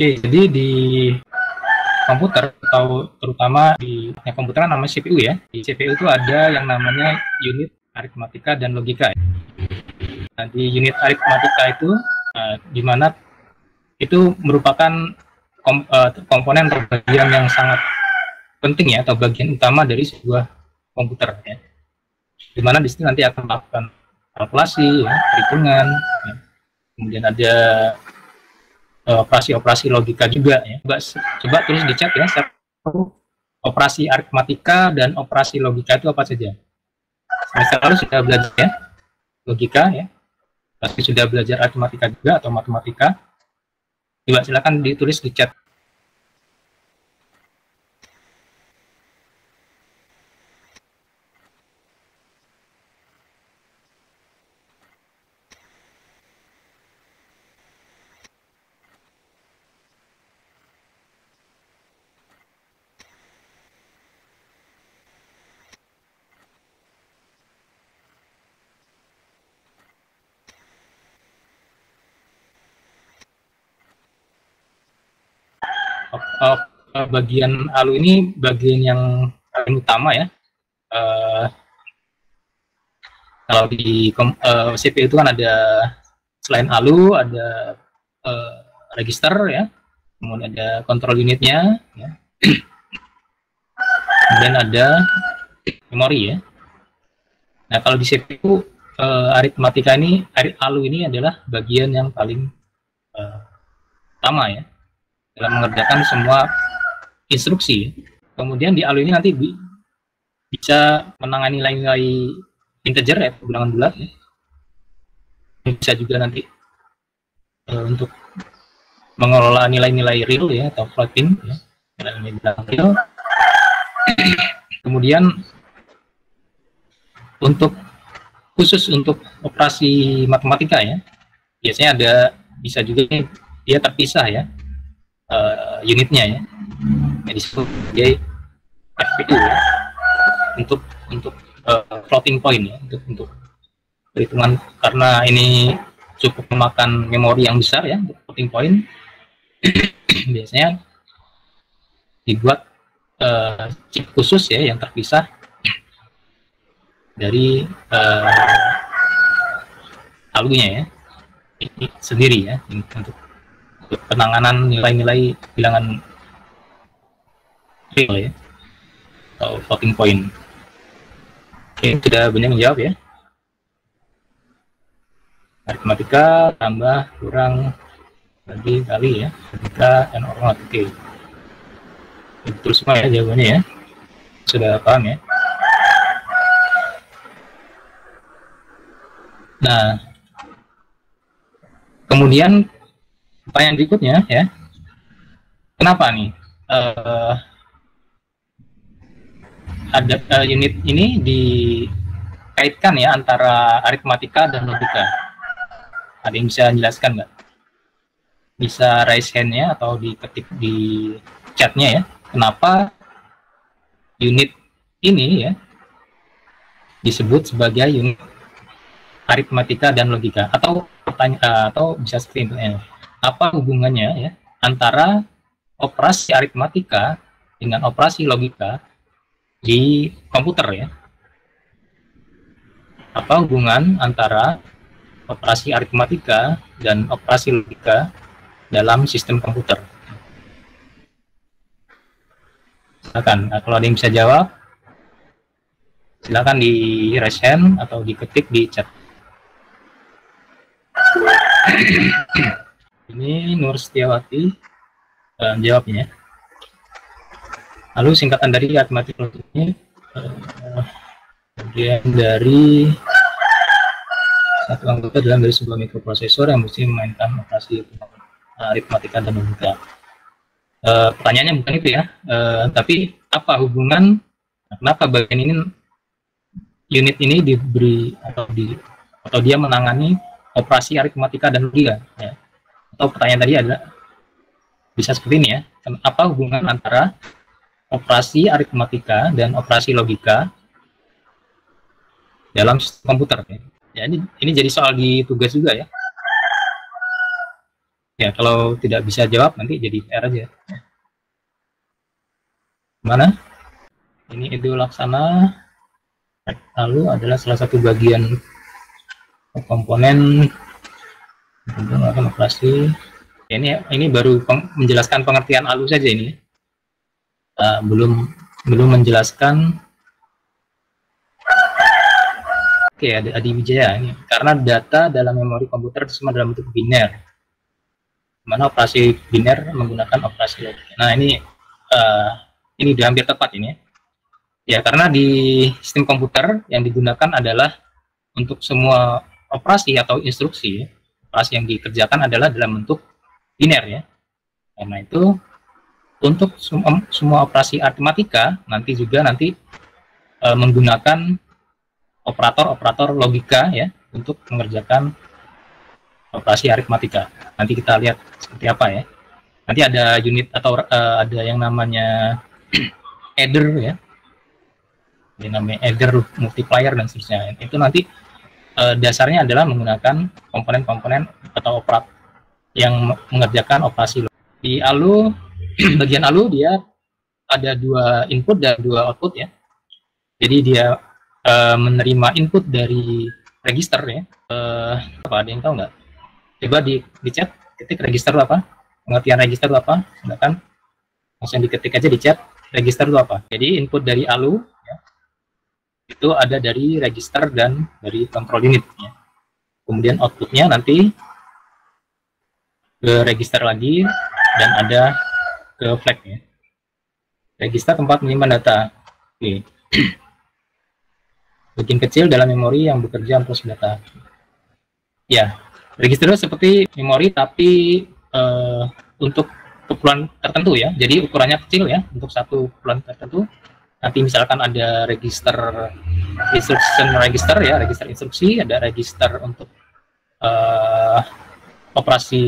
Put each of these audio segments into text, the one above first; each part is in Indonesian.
Oke, jadi di komputer atau terutama di komputer namanya CPU ya. Di CPU itu ada yang namanya unit aritmatika dan logika. Nah, di unit aritmatika itu di mana itu merupakan komponen atau bagian yang sangat penting ya, atau bagian utama dari sebuah komputer ya. Di mana di situ nanti akan melakukan kalkulasi, ya, perhitungan, ya. Kemudian ada operasi-operasi logika juga ya. Coba tulis di chat ya, operasi aritmatika dan operasi logika itu apa saja. Semester lalu sudah belajar ya, logika ya. Pasti sudah belajar aritmatika juga atau matematika. Coba silakan ditulis di chat. Bagian ALU ini bagian yang paling utama ya. Kalau di CPU itu kan ada, selain ALU ada register ya, kemudian ada kontrol unitnya ya. Kemudian ada memori ya. Nah, kalau di CPU aritmatika ini, ALU ini adalah bagian yang paling utama ya dalam mengerjakan semua instruksi. Kemudian di ALU ini nanti bisa menangani nilai-nilai integer ya, bilangan bulat ya. Bisa juga nanti untuk mengelola nilai-nilai real ya, atau floating ya, nilai-nilai bilangan real. Kemudian khusus untuk operasi matematika ya, biasanya ada, bisa juga dia terpisah ya unitnya ya, disebut sebagai FPU ya, untuk floating point ya, untuk perhitungan, karena ini cukup memakan memori yang besar ya untuk floating point. Biasanya dibuat chip khusus ya yang terpisah dari ALU-nya ya, ini sendiri ya, untuk penanganan nilai-nilai bilangan real ya, atau floating point. Oke, sudah banyak menjawab ya. Aritmatika tambah kurang bagi kali ya, ketika n orang. Oke, betul semua ya jawabannya ya, sudah paham ya. Nah, kemudian pertanyaan berikutnya ya, kenapa nih ada unit ini dikaitkan ya antara aritmatika dan logika? Ada yang bisa menjelaskan nggak? Bisa raise hand-nya atau diketik di chat-nya ya, kenapa unit ini ya disebut sebagai unit aritmatika dan logika? Atau atau bisa seperti itu ya, apa hubungannya ya antara operasi aritmatika dengan operasi logika di komputer ya? Apa hubungan antara operasi aritmatika dan operasi logika dalam sistem komputer? Silakan, nah, kalau ada yang bisa jawab, silakan di raise hand atau diketik di chat. Ini Nur Setiawati jawabnya. Lalu singkatan dari aritmatika ini kemudian dari satu anggota dalam dari sebuah mikroprosesor yang mesti memainkan operasi aritmatika dan logika. Pertanyaannya bukan itu ya, tapi apa hubungan, kenapa bagian ini, unit ini diberi atau dia menangani operasi aritmatika dan logika ya. Atau pertanyaan tadi adalah bisa seperti ini ya, apa hubungan antara operasi aritmatika dan operasi logika dalam sistem komputer ya. Ya, ini jadi soal di tugas juga ya. Ya, kalau tidak bisa jawab nanti jadi PR aja. Mana? Ini Edu Laksana. Lalu adalah salah satu bagian komponen melakukan operasi. Ya, ini baru menjelaskan pengertian ALU saja ini. Belum menjelaskan. Oke, ada Adi Wijaya ini. Karena data dalam memori komputer semua dalam bentuk biner. Mana operasi biner menggunakan operasi logik. Nah, ini udah hampir tepat ini. Ya, karena di sistem komputer yang digunakan adalah untuk semua operasi atau instruksi, operasi yang dikerjakan adalah dalam bentuk biner ya. Karena itu untuk semua operasi aritmatika nanti menggunakan operator-operator logika ya untuk mengerjakan operasi aritmatika. Nanti kita lihat seperti apa ya. Nanti ada unit atau ada yang namanya adder ya. Yang namanya adder, multiplier dan seterusnya. Itu nanti dasarnya adalah menggunakan komponen-komponen atau operat yang mengerjakan operasi. Di ALU, bagian ALU dia ada 2 input dan 2 output ya. Jadi dia menerima input dari register ya. Apa ada yang tahu nggak? Coba di chat ketik register itu apa? Pengertian register itu apa? Silakan langsung diketik aja di chat register itu apa. Jadi input dari ALU ya, itu ada dari register dan dari control unit ya. Kemudian outputnya nanti ke register lagi dan ada ke flag ya. Register tempat menyimpan data. Oke. Bagian kecil dalam memori yang bekerja untuk data. Ya, register itu seperti memori tapi untuk keperluan tertentu ya. Jadi ukurannya kecil ya untuk satu keperluan tertentu. Nanti misalkan ada register instruction register ya, register instruksi, ada register untuk operasi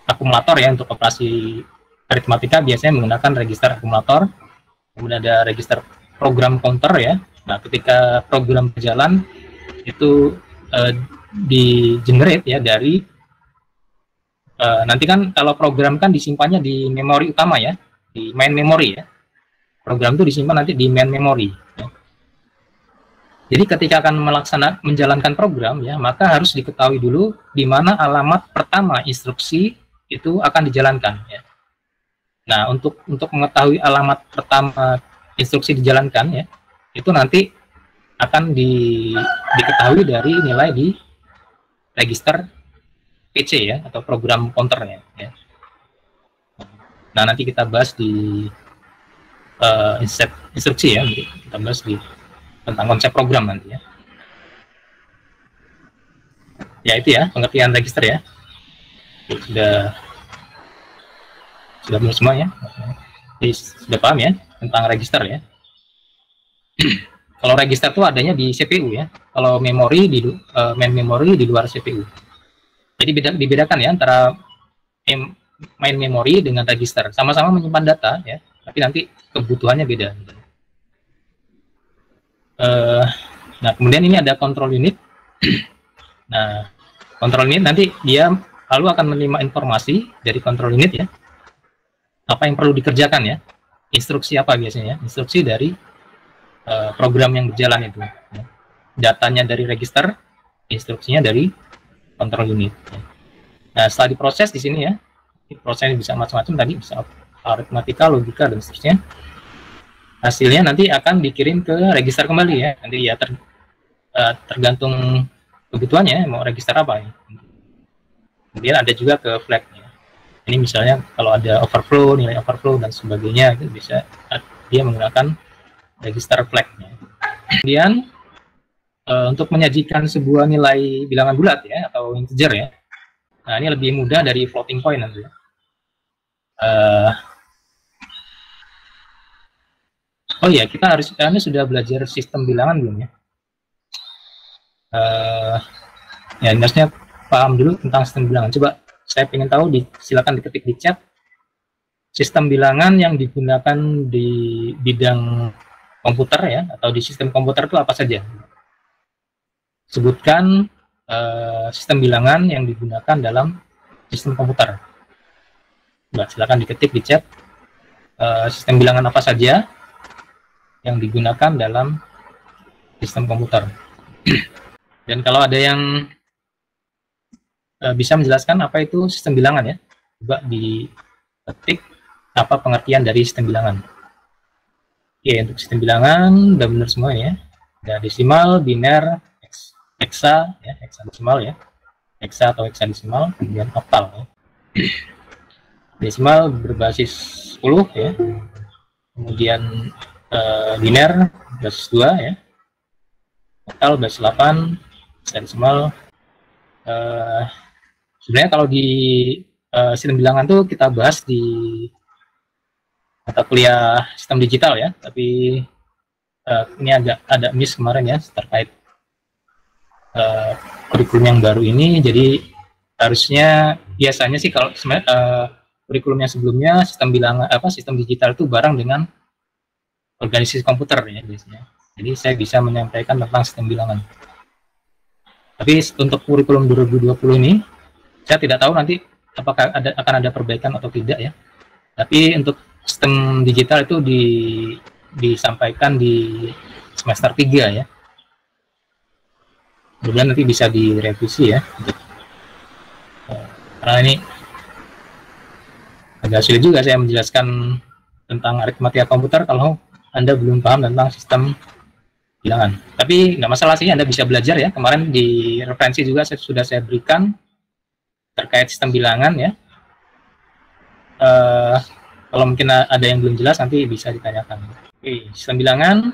akumulator ya, untuk operasi aritmatika biasanya menggunakan register akumulator. Kemudian ada register program counter ya. Nah, ketika program berjalan itu di generate ya dari nanti kan kalau program kan disimpannya di memori utama ya, di main memory ya. Program itu disimpan nanti di main memory. Ya. Jadi ketika akan menjalankan program ya, maka harus diketahui dulu di mana alamat pertama instruksi itu akan dijalankan ya. Nah, untuk mengetahui alamat pertama instruksi dijalankan ya, itu nanti akan diketahui dari nilai di register PC ya, atau program counternya ya. Nah, nanti kita bahas di instruksi ya, nanti kita bahas tentang konsep program nanti ya. Ya, itu ya pengertian register ya. Sudah benar semua ya. Jadi, sudah paham ya tentang register ya. Kalau register itu adanya di CPU ya. Kalau memori di main memory di luar CPU. Jadi dibedakan ya antara main memory dengan register. Sama-sama menyimpan data ya, tapi nanti kebutuhannya beda. Nah, kemudian ini ada control unit. Nah, control unit nanti dia lalu akan menerima informasi dari control unit ya. Apa yang perlu dikerjakan ya? Instruksi apa biasanya ya? Instruksi dari program yang berjalan itu. Ya. Datanya dari register, instruksinya dari control unit. Ya. Nah, setelah diproses di sini ya, prosesnya bisa macam-macam tadi, bisa aritmatika, logika dan seterusnya. Hasilnya nanti akan dikirim ke register kembali ya. Nanti ya tergantung kebutuhannya mau register apa ya. Kemudian ada juga ke flag ya. Ini misalnya kalau ada overflow, nilai overflow dan sebagainya, itu bisa dia menggunakan register flag-nya. Kemudian untuk menyajikan sebuah nilai bilangan bulat ya atau integer ya. Nah, ini lebih mudah dari floating point nanti. Oh iya, kita sudah belajar sistem bilangan belum ya? Ya, harusnya paham dulu tentang sistem bilangan. Coba saya ingin tahu, silakan diketik di chat. Sistem bilangan yang digunakan di bidang komputer ya, atau di sistem komputer itu apa saja? Sebutkan sistem bilangan yang digunakan dalam sistem komputer. Nah, silakan diketik di chat sistem bilangan apa saja yang digunakan dalam sistem komputer. Dan kalau ada yang bisa menjelaskan apa itu sistem bilangan ya, coba diketik apa pengertian dari sistem bilangan. Oke, untuk sistem bilangan udah benar semua ya. Ada desimal, biner, hexa ya, hexadesimal ya, hexa atau hexadesimal, kemudian oktal ya. Desimal berbasis 10 ya, kemudian biner basis 2 ya, oktal basis 8, hexadesimal. Sebenarnya kalau di sistem bilangan tuh kita bahas di mata kuliah sistem digital ya, tapi ini ada miss kemarin ya terkait kurikulum yang baru ini. Jadi harusnya biasanya sih kalau kurikulum yang sebelumnya sistem bilangan sistem digital itu bareng dengan organisasi komputer ya biasanya. Jadi saya bisa menyampaikan tentang sistem bilangan. Tapi untuk kurikulum 2020 ini saya tidak tahu nanti apakah akan ada perbaikan atau tidak ya. Tapi untuk sistem digital itu disampaikan di semester 3 ya. Kemudian nanti bisa direvisi ya. Karena ini agak sulit juga saya menjelaskan tentang aritmatika komputer kalau Anda belum paham tentang sistem bilangan. Tapi nggak masalah sih, Anda bisa belajar ya. Kemarin di referensi juga sudah saya berikan terkait sistem bilangan ya. Kalau mungkin ada yang belum jelas nanti bisa ditanyakan. Oke, sistem bilangan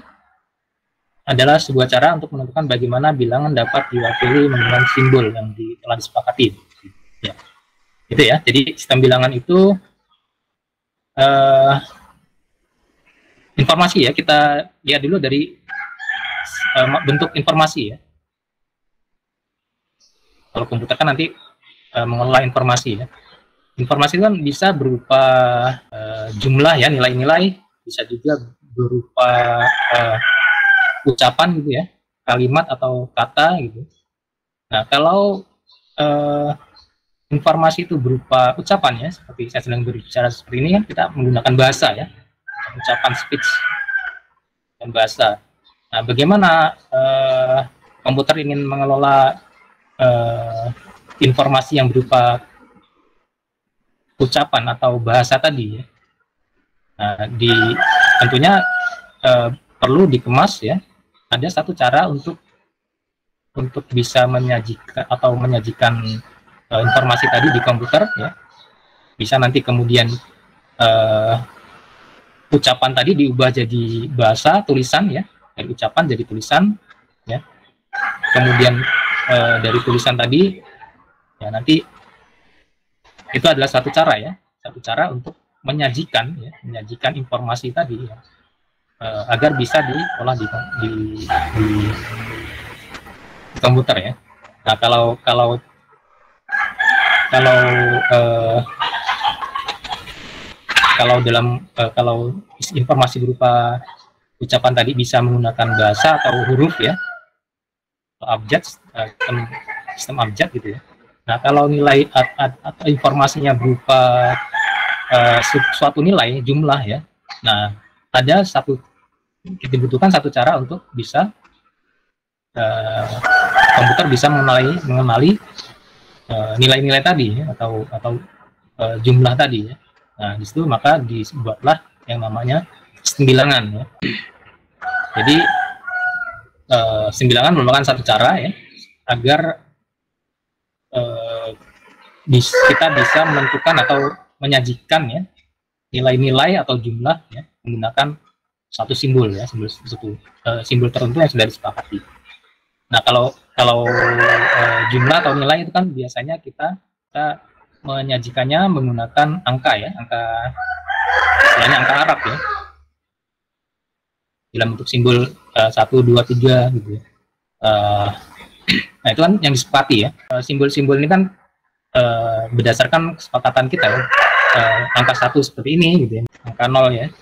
adalah sebuah cara untuk menentukan bagaimana bilangan dapat diwakili menggunakan simbol yang telah disepakati. Ya. Gitu ya. Jadi sistem bilangan itu informasi ya, kita lihat dulu dari bentuk informasi ya. Kalau komputer kan nanti mengelola informasi ya. Informasi kan bisa berupa jumlah ya, nilai-nilai, bisa juga berupa ucapan gitu ya, kalimat atau kata gitu. Nah, kalau informasi itu berupa ucapan ya, seperti saya sedang berbicara seperti ini kan kita menggunakan bahasa ya, ucapan speech dan bahasa. Nah, bagaimana komputer ingin mengelola informasi yang berupa ucapan atau bahasa tadi ya. Nah, tentunya perlu dikemas ya. Ada satu cara untuk bisa menyajikan informasi tadi di komputer ya. Bisa nanti kemudian ucapan tadi diubah jadi bahasa tulisan ya, dari ucapan jadi tulisan ya. Kemudian dari tulisan tadi ya nanti itu adalah satu cara ya, satu cara untuk menyajikan informasi tadi ya, agar bisa diolah di komputer ya. Nah, kalau informasi berupa ucapan tadi bisa menggunakan bahasa atau huruf ya, abjad, sistem abjad gitu ya. Nah, kalau nilai atau informasinya berupa suatu nilai jumlah ya, nah kita butuhkan satu cara untuk bisa komputer bisa mengenali nilai-nilai tadi ya, atau jumlah tadi ya. Nah, di situ maka dibuatlah yang namanya sistem bilangan ya. Jadi sistem bilangan merupakan satu cara ya agar kita bisa menentukan atau menyajikan ya nilai-nilai atau jumlah ya menggunakan satu simbol ya, simbol tertentu yang sudah disepakati. Nah, kalau jumlah atau nilai itu kan biasanya kita menyajikannya menggunakan angka ya, istilahnya angka Arab ya, dalam bentuk simbol 1, 2, 3 gitu ya. Nah, itu kan yang disepakati ya. Simbol-simbol ini kan berdasarkan kesepakatan kita ya. Angka 1 seperti ini gitu ya, angka 0 ya,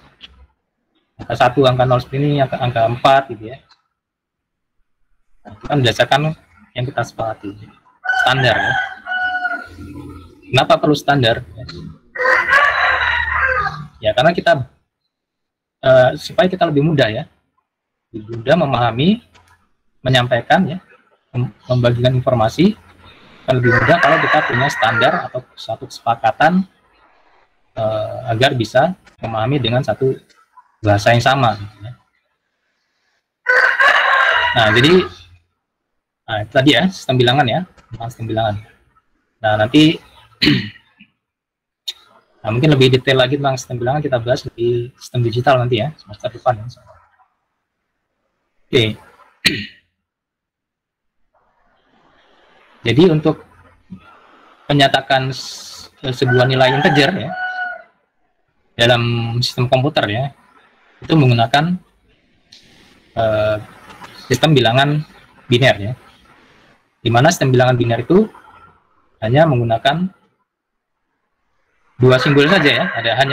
angka 1, angka 0 seperti ini, angka 4 gitu ya. Nah, itu kan berdasarkan yang kita sepakati. Standar ya. Kenapa perlu standar? Ya karena kita supaya kita lebih mudah ya, lebih mudah memahami, menyampaikan ya, membagikan informasi lebih mudah kalau kita punya standar atau satu kesepakatan agar bisa memahami dengan satu bahasa yang sama. Gitu ya. Nah jadi itu tadi ya sistem bilangan ya, tentang sistem bilangan. Nah nanti mungkin lebih detail lagi tentang sistem bilangan kita bahas di sistem digital nanti ya, semester depan. Ya. Oke. Jadi untuk menyatakan sebuah nilai integer ya dalam sistem komputer ya, itu menggunakan sistem bilangan biner ya. Di mana sistem bilangan biner itu hanya menggunakan dua simbol saja ya,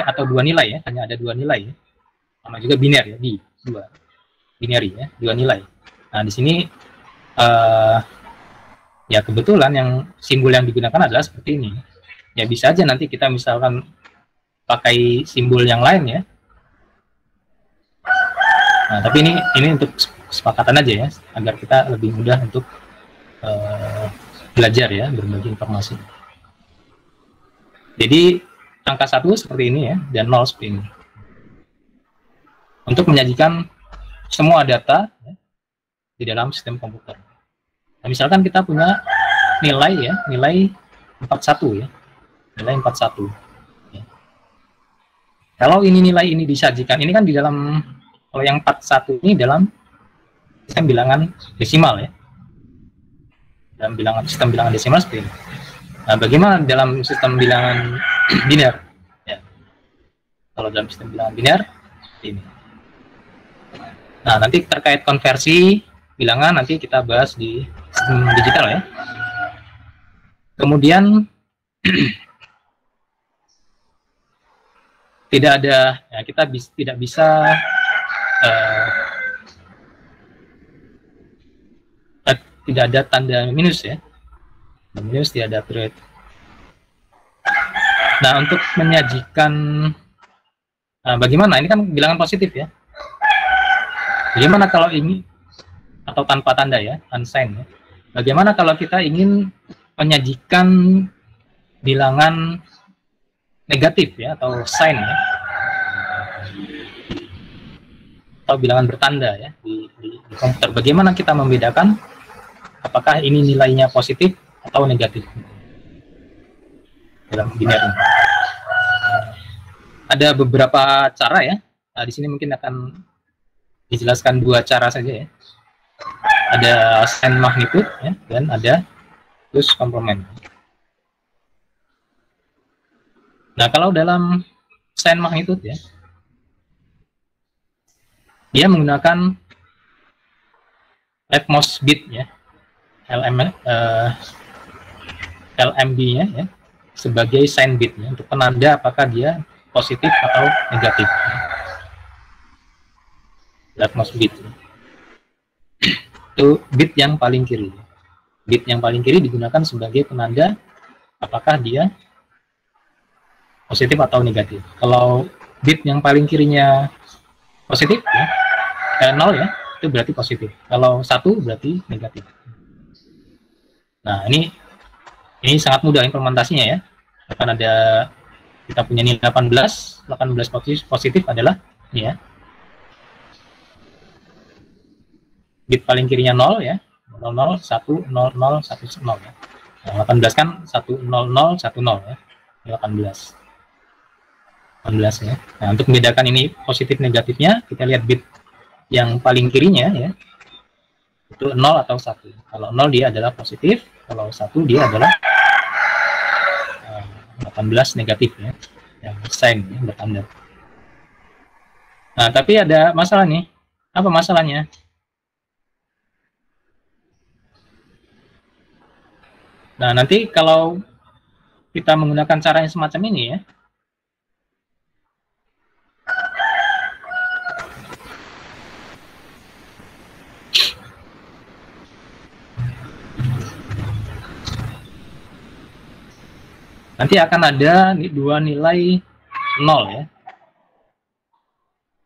atau dua nilai ya, hanya ada dua nilai ya. Sama juga biner ya, dua binary ya, dua nilai. Nah, di sini ya kebetulan yang simbol yang digunakan adalah seperti ini. Ya bisa aja nanti kita misalkan pakai simbol yang lain ya. Nah, tapi ini untuk kesepakatan aja ya, agar kita lebih mudah untuk belajar ya, berbagi informasi. Jadi angka 1 seperti ini ya, dan 0 seperti ini. Untuk menyajikan semua data ya, di dalam sistem komputer. Nah, misalkan kita punya nilai ya, nilai 41 ya, nilai 41. Ya. Kalau nilai ini disajikan, ini kan di dalam, kalau yang 41 ini dalam sistem bilangan desimal ya, dalam sistem bilangan desimal seperti ini. Nah, bagaimana dalam sistem bilangan biner? Ya. Kalau dalam sistem bilangan biner, ini. Nah, nanti terkait konversi bilangan nanti kita bahas di sistem digital ya. Kemudian tidak ada, ya, kita tidak bisa tidak ada tanda minus ya. Minus tidak ada period. Nah, untuk menyajikan bagaimana? Ini kan bilangan positif ya. Bagaimana kalau ini atau tanpa tanda ya, unsigned ya. Bagaimana kalau kita ingin menyajikan bilangan negatif ya, atau sign ya, atau bilangan bertanda ya di komputer. Bagaimana kita membedakan apakah ini nilainya positif atau negatif dalam binary? Ada beberapa cara ya. Nah, di sini mungkin akan dijelaskan dua cara saja ya. Ada sign magnitude ya, dan ada plus complement. Nah, kalau dalam sign magnitude ya, dia menggunakan leftmost bit ya, LMB-nya ya, sebagai sign bit ya, untuk penanda apakah dia positif atau negatif. Leftmost bit ya. Itu bit yang paling kiri. Bit yang paling kiri digunakan sebagai penanda apakah dia positif atau negatif. Kalau bit yang paling kirinya positif ya, 0 ya, itu berarti positif. Kalau 1 berarti negatif. Nah, ini sangat mudah implementasinya ya. Akan ada, kita punya nilai 18 positif adalah ini ya. Bit paling kirinya 0 ya, 00, 1, 00, 10 ya. Nah, 18 kan 100, 10 ya, 18 ya. Nah, untuk membedakan ini positif negatifnya, kita lihat bit yang paling kirinya ya, itu 0 atau 1. Kalau 0 dia adalah positif, kalau 1 dia adalah 18 negatif ya, yang sign ya, bertanda. Nah, tapi ada masalah nih. Apa masalahnya? Nah, nanti kalau kita menggunakan cara yang semacam ini ya, nanti akan ada dua nilai 0 ya.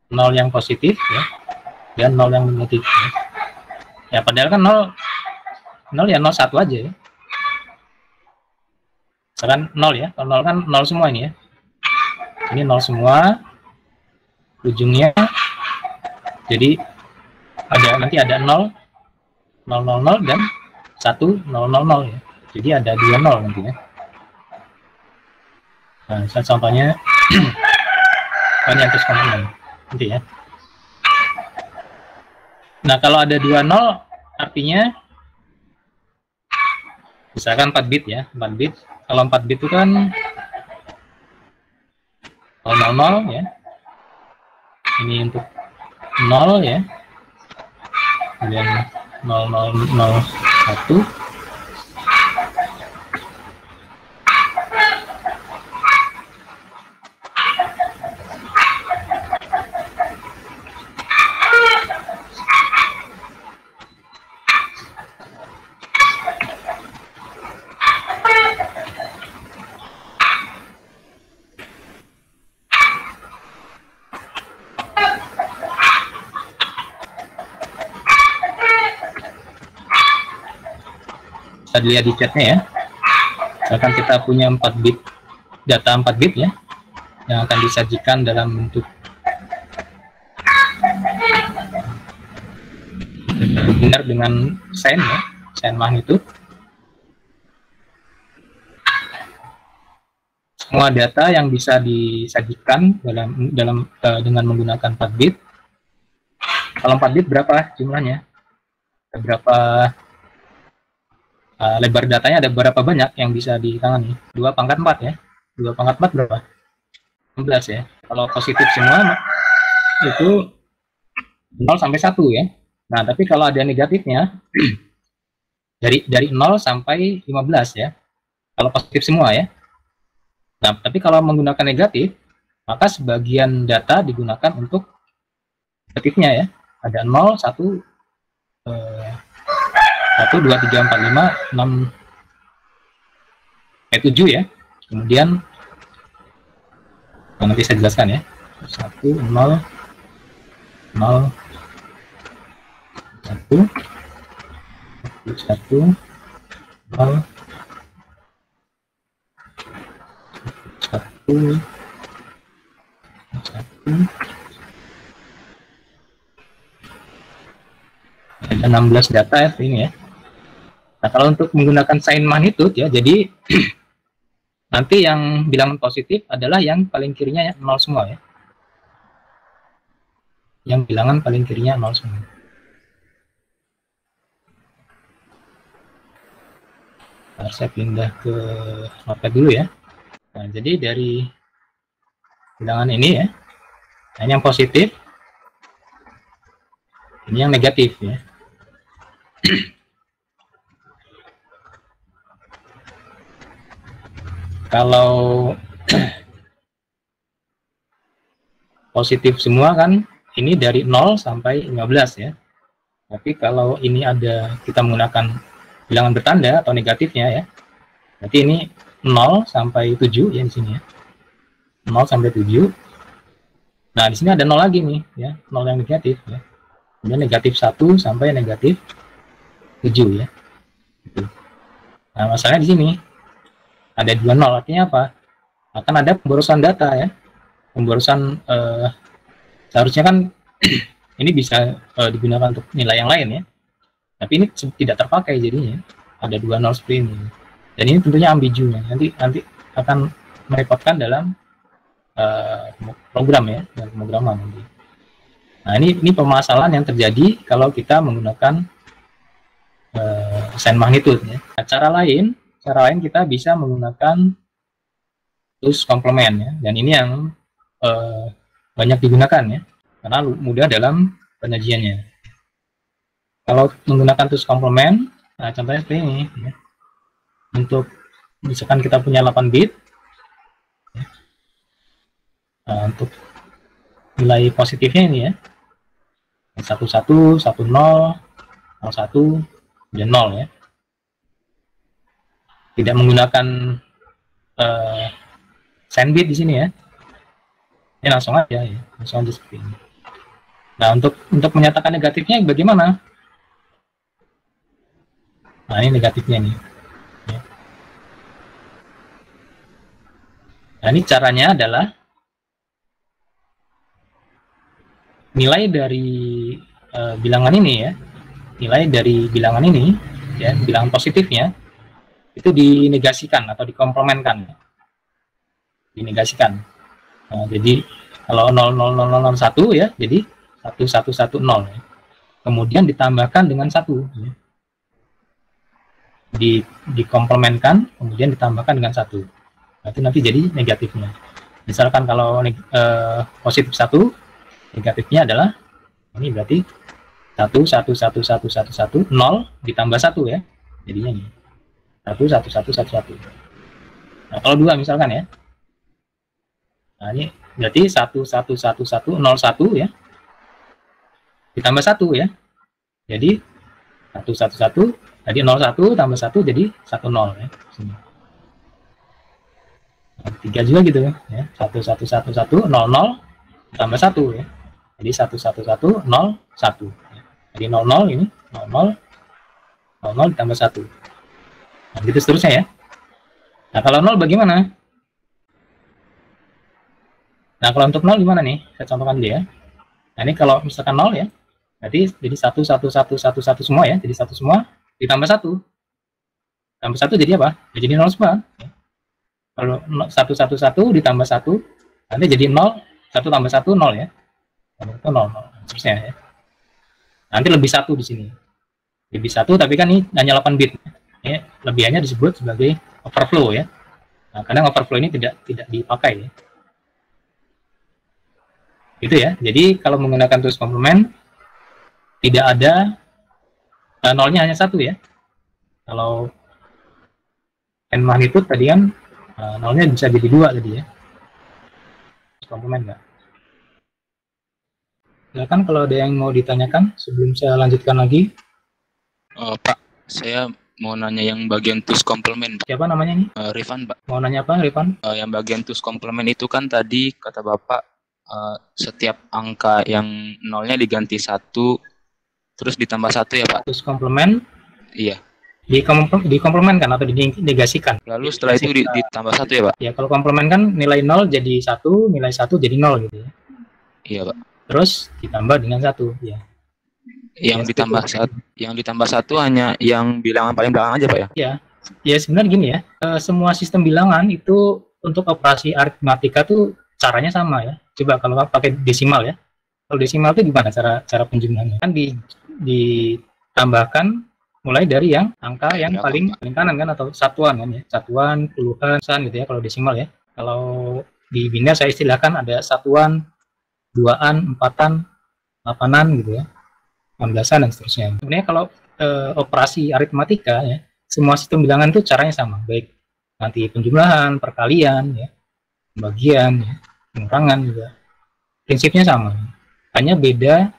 0 yang positif ya, dan 0 yang negatif ya. Ya padahal kan 0 ya 01 aja ya. Misalkan 0 ya, kalau 0 kan 0 semua ini ya. Ini 0 semua, ujungnya jadi nanti ada 0, 000 dan 1, 000 ya. Jadi ada 2 0 nanti ya. Nah, contohnya ini yang terus komponen nanti ya. Nah, kalau ada 2 0 artinya misalkan 4 bit ya, 4 bit. Kalau 4 bit itu kan 000 ya. Ini untuk 0 ya. Kemudian 0001. Bisa dilihat di chatnya ya. Misalkan kita punya 4 bit data 4 bit ya, yang akan disajikan dalam bentuk biner dengan sign ya, sign magnitude. Semua data yang bisa disajikan dengan menggunakan 4 bit. Kalau 4 bit berapa jumlahnya? Berapa lebar datanya, ada berapa banyak yang bisa ditangani? 2 pangkat 4 ya. 2 pangkat 4 berapa? 16 ya. Kalau positif semua itu 0 sampai 1 ya. Nah, tapi kalau ada negatifnya dari 0 sampai 15 ya. Kalau positif semua ya. Nah, tapi kalau menggunakan negatif, maka sebagian data digunakan untuk negatifnya ya. Ada 0, 1, 1, 2, 3, 4, 5, 6, 7 ya. Kemudian nanti saya jelaskan ya. 1, 0, 0, 1, 1, 0, 1, 1. Ada 16 data ya ini ya. Nah, kalau untuk menggunakan sign magnitude ya, jadi nanti yang bilangan positif adalah yang paling kirinya 0 semua ya. Yang bilangan paling kirinya 0 semua. Nah, saya pindah ke notepad dulu ya. Nah, jadi dari bilangan ini ya, nah ini yang positif, ini yang negatif ya. Kalau positif semua kan ini dari 0 sampai 15 ya. Tapi kalau ini ada kita menggunakan bilangan bertanda atau negatifnya ya. Berarti ini 0 sampai 7 ya di sini ya. 0 sampai 7. Nah, di sini ada 0 lagi nih ya, 0 yang negatif ya. Kemudian negatif 1 sampai negatif 7 ya. Gitu. Nah, masalahnya di sini ada 2 0, artinya apa? Akan ada pemborosan data ya. Pemborosan seharusnya kan ini bisa digunakan untuk nilai yang lain ya. Tapi ini tidak terpakai jadinya. Ada 2 0 seperti ini. Dan ini tentunya ambigu ya. Nanti akan merepotkan dalam program ya, dalam pemrograman nanti. Nah, ini permasalahan yang terjadi kalau kita menggunakan sign magnitude ya. Nah, cara lain kita bisa menggunakan tools komplement ya, dan ini yang banyak digunakan ya, karena mudah dalam penyajiannya. Kalau menggunakan tools komplement, nah contohnya seperti ini ya. Untuk misalkan kita punya 8 bit ya. Nah, untuk nilai positifnya ini ya, 11, 10, 01, dan 0 ya. Tidak menggunakan send bit di sini ya. Ini langsung aja ya, langsung aja seperti ini. Nah, untuk menyatakan negatifnya bagaimana? Nah, ini negatifnya nih. Ya. Nah, ini caranya adalah nilai dari bilangan ini ya, nilai dari bilangan ini ya, bilangan positifnya itu dinegasikan atau dikomplemenkan, dinegasikan. Nah, jadi kalau 0,0001 ya, jadi 1110 ya. Kemudian ditambahkan dengan 1 ya. Dikomplemenkan, kemudian ditambahkan dengan 1. Nanti jadi negatifnya. Misalkan kalau positif 1, negatifnya adalah ini berarti 1 0 ditambah 1 ya. Jadinya ini 1 Nah, kalau 2 misalkan ya. Nah, ini berarti 1 ya. Ditambah 1 ya. Jadi 1 tadi 01 tambah 1 jadi 10 ya. Sini. Nah, 3 juga gitu ya. 1 tambah 1 ya. Jadi 1 Jadi 00 ini 00 ditambah 1. Nah, gitu seterusnya ya. Nah, kalau 0 bagaimana? Nah, kalau untuk 0 gimana nih? Saya contohkan dulu ya. Nah, ini kalau misalkan 0 ya, berarti jadi 1 semua ya. Jadi 1 semua ditambah 1. Tambah 1 jadi apa? Ya, jadi 0 semua. Ya. Kalau 1 ditambah 1, nanti jadi 0, 1 tambah 1, 0 ya. Itu 0, 0. Seterusnya ya. Nanti lebih 1 di sini. Lebih 1, tapi kan ini hanya 8 bit. Ya, lebihannya disebut sebagai overflow ya. Nah, kadang overflow ini tidak dipakai ya. Gitu ya. Jadi kalau menggunakan tools komplement tidak ada nolnya hanya 1 ya. Kalau n magnitude tadi kan nolnya bisa jadi 2 tadi ya. Komplement enggak? Silakan kalau ada yang mau ditanyakan sebelum saya lanjutkan lagi. Pak, saya mau nanya yang bagian tools komplement. Siapa namanya ini? Rifan, Pak. Mau nanya apa, Rifan? Yang bagian tools komplement itu kan tadi kata Bapak setiap angka yang nolnya diganti 1 terus ditambah 1 ya, Pak? Tools komplement? Iya. Dikomplementkan atau dinegasikan. Lalu setelah itu ditambah 1 ya, Pak? Ya, kalau komplement kan nilai 0 jadi 1, nilai 1 jadi 0 gitu ya. Iya, Pak. Terus ditambah dengan 1 ya. Yang ditambah 1 hanya yang bilangan paling belakang aja, Pak ya? Ya. Ya sebenarnya gini ya. Semua sistem bilangan itu untuk operasi aritmatika tuh caranya sama ya. Coba kalau pakai desimal ya. Kalau desimal itu gimana cara penjumlahannya? Kan ditambahkan mulai dari yang angka yang paling kanan kan, atau satuan kan ya. Satuan, puluhan, gitu ya kalau desimal ya. Kalau di biner saya istilahkan ada satuan, duaan, empatan, delapanan gitu ya. 16-an dan seterusnya. Sebenarnya kalau operasi aritmatika ya, semua sistem bilangan itu caranya sama, baik nanti penjumlahan, perkalian ya, pembagian ya, pengurangan juga. Prinsipnya sama. Hanya beda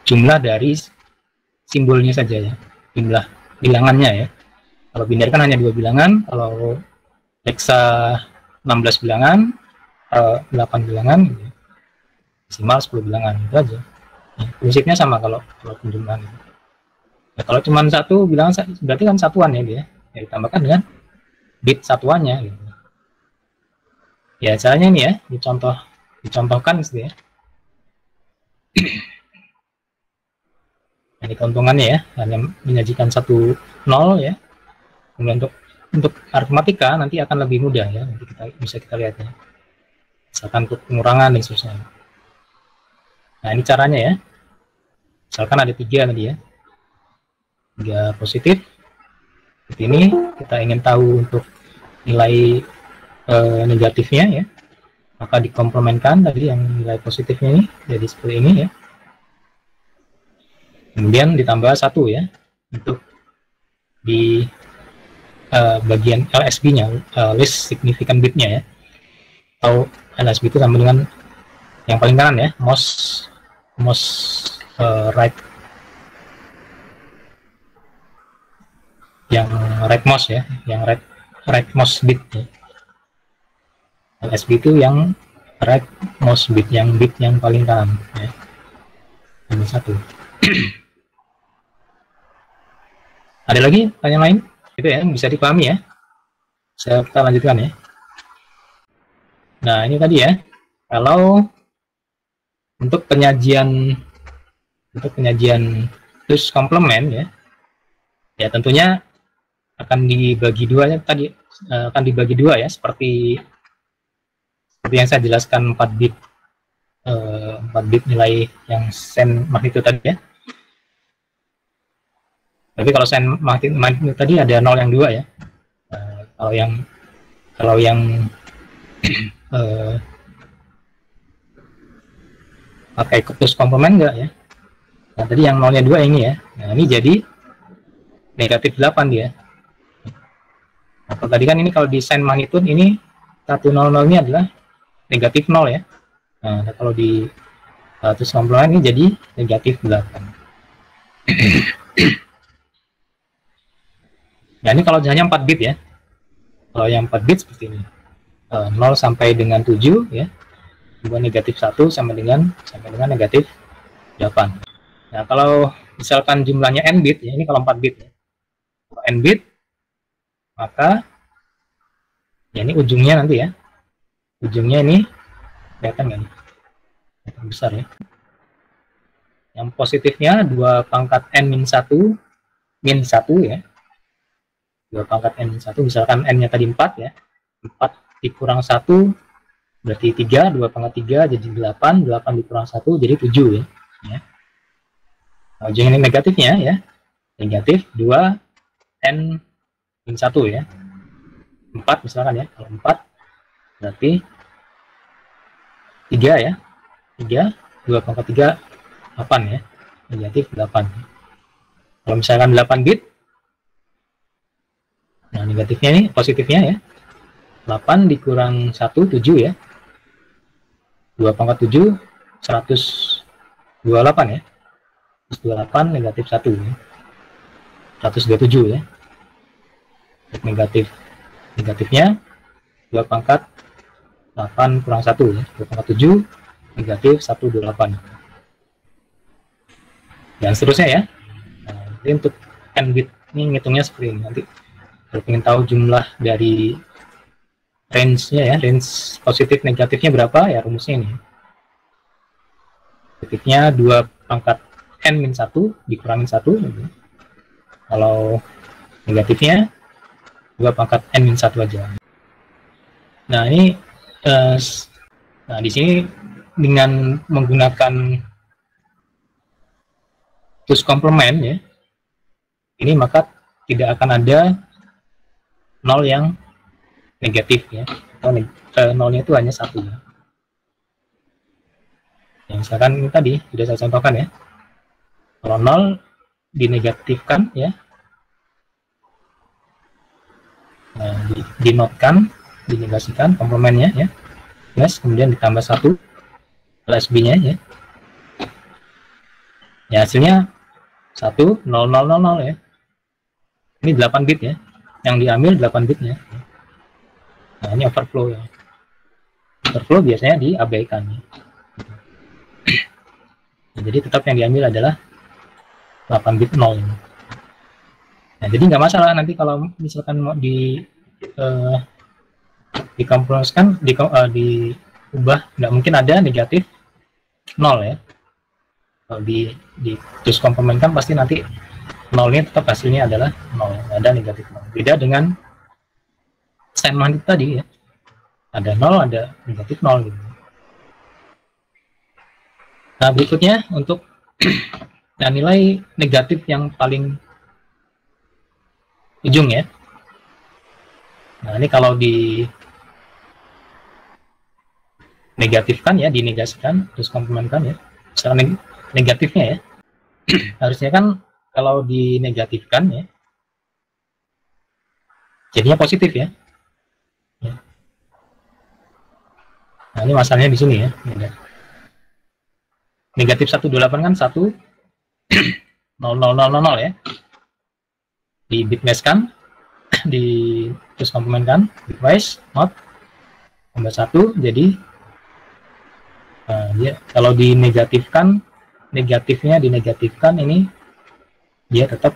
jumlah dari simbolnya saja ya, jumlah bilangannya ya. Kalau biner kan hanya 2 bilangan, kalau hexa 16 bilangan, 8 bilangan, gitu. Desimal 10 bilangan, itu aja. Ya, prinsipnya sama kalau penjumlahan itu. Ya, kalau cuma 1 bilangan berarti kan satuan ya dia. Ya, ditambahkan dengan bit satuannya gitu. Ya caranya ini ya, dicontohkan gitu ya. Ini keuntungannya ya, hanya menyajikan 1 0 ya. Kemudian untuk aritmatika nanti akan lebih mudah ya, nanti bisa kita lihat ya. Misalkan untuk pengurangan dan seterusnya. Nah, ini caranya ya. Misalkan ada 3 tadi ya. 3 positif. Seperti ini, kita ingin tahu untuk nilai negatifnya ya. Maka dikomplementkan tadi yang nilai positifnya ini jadi seperti ini ya. Kemudian ditambah 1 ya untuk di bagian LSB-nya, least significant bit-nya ya. Atau LSB itu sama dengan yang paling kanan ya, most right, yang rightmost ya, yang rightmost bit ya. LSB itu yang rightmost bit, yang bit yang paling kanan ya. Ini satu. Ada lagi pertanyaan lain? Itu ya, bisa dipahami ya. Kita lanjutkan ya. Nah, ini tadi ya. Kalau untuk penyajian terus komplement ya. Ya, tentunya akan dibagi dua ya tadi, akan dibagi dua ya, seperti yang saya jelaskan 4 bit 4 bit nilai yang sen magnitude tadi ya. Tapi kalau sen magnitude tadi ada 0 yang 2 ya. Kalau yang pakai terus komplement enggak ya. Nah, tadi yang 0-nya 2 ini ya. Nah, ini jadi negatif 8 dia. Nah, kalau tadi kan ini kalau di sen magnitude ini 100-nya adalah negatif 0 ya. Nah, kalau di terus komplement ini jadi negatif 8. Nah, ini kalau hanya 4 bit ya. Kalau yang 4 bit seperti ini. 0 sampai dengan 7 ya. Kemudian negatif 1 sampai dengan negatif 8. Nah, kalau misalkan jumlahnya n bit ya, ini kalau 4 bit ya. Kalau n bit, maka ya ini ujungnya nanti ya. Ujungnya ini kelihatan nggak nih? Kelihatan besar ya. Yang positifnya 2 pangkat n min 1 ya. 2 pangkat n min 1, misalkan n-nya tadi 4 ya. 4 dikurang 1 berarti 3, 2 pangkat 3 jadi 8, 8 dikurang 1 jadi 7 ya. Nah, ujung ini negatifnya ya. Negatif 2 n min 1 ya. 4 misalkan ya. Kalau 4 berarti 3 ya. 3, 2 pangkat 3, 8 ya. Negatif 8. Kalau misalkan 8 bit, nah negatifnya ini, positifnya ya. 8 dikurang 1, 7 ya. 2 pangkat 7, 128 ya. 128 negatif 1 ya. 127 ya. Negatifnya 2 pangkat 8 kurang 1 ya. 2 pangkat 7 negatif 128. Dan seterusnya ya. Nah, jadi untuk n bit ini ngitungnya seperti ini. Nanti kalau ingin tahu jumlah dari range-nya ya, range positif negatifnya berapa ya, rumusnya ini. Positifnya 2 pangkat n min 1 dikurangin 1 gitu. Kalau negatifnya 2 pangkat n min 1 aja. Nah, ini nah di sini dengan menggunakan terus komplement ya. Ini maka tidak akan ada 0 yang negatif ya. Atau 0-nya itu hanya 1 ya. Yang misalkan ini tadi sudah saya contohkan ya. Kalau 0 dinegatifkan ya. Nah, dinotkan, dinegasikan komplementnya ya. Plus kemudian ditambah 1 LSB-nya ya. Ya hasilnya 1 0 0 0 0 ya. Ini 8 bit ya. Yang diambil 8 bitnya. Nah, ini overflow ya. Overflow biasanya diabaikan. Nah, jadi tetap yang diambil adalah 8 bit 0. Nah, jadi nggak masalah nanti kalau misalkan mau dikompresikan, diubah, nggak mungkin ada negatif 0 ya. Kalau terus komplementkan pasti nanti 0-nya tetap hasilnya adalah 0, ada negatif 0. Beda dengan sen magnitude tadi ya. Ada 0, ada negatif 0 gitu. Nah, berikutnya untuk nah, nilai negatif yang paling ujung ya. Nah, ini kalau di negatifkan ya, dinegasikan, terus komplementkan ya. Misalnya negatifnya ya. Harusnya kan kalau dinegatifkan ya, jadinya positif ya. Nah, ini masalahnya di sini ya. Negatif 128 kan 1 0 0 0 0 0 ya. Di bitmeskan di terus komplement kan, bitwise not tambah 1, jadi dia kalau dinegatifkan, negatifnya dinegatifkan, ini dia tetap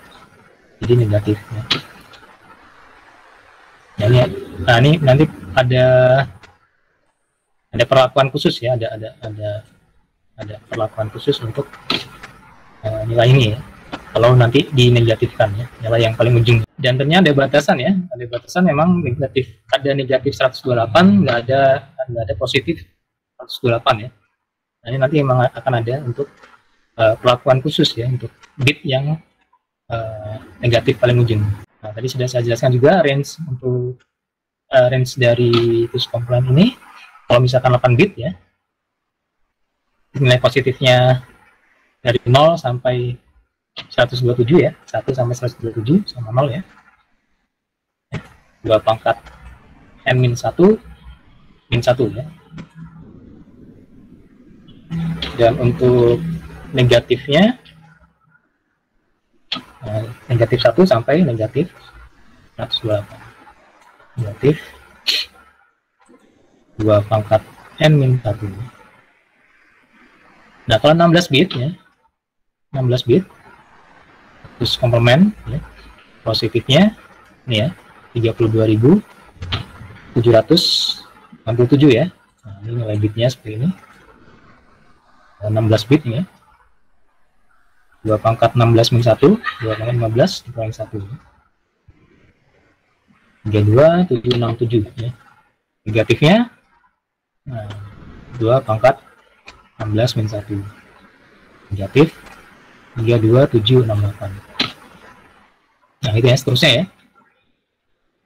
jadi negatif ya. Nah ini nanti ada perlakuan khusus ya, ada perlakuan khusus untuk nilai ini ya, kalau nanti dinegatifkan ya, nilai yang paling ujung. Dan ternyata ada batasan ya, ada batasan memang negatif, ada negatif 128, nggak ada positif 128 ya. Nah, ini nanti memang akan ada untuk perlakuan khusus ya, untuk bit yang negatif paling ujung. Nah, tadi sudah saya jelaskan juga range untuk range dari push komponen ini. Kalau misalkan 8 bit ya, nilai positifnya dari 0 sampai 127 ya, 1 sampai 127 sama 0 ya. 2 pangkat n-1 min 1 ya. Dan untuk negatifnya negatif 1 sampai negatif 128. Negatif 2 pangkat n-1. Nah, kalau 16 bit ya, 16 bit terus komplement ya, positifnya ini ya 32.767 ya. Nah, ini nilai bitnya seperti ini. 16 bit ya. 2 pangkat 16 min 1, 2 pangkat 15 dikurangi 1 ya. 32767 ya. Negatifnya 2 pangkat 16 min 1. Negatif 32768. Nah, itu ya seterusnya ya.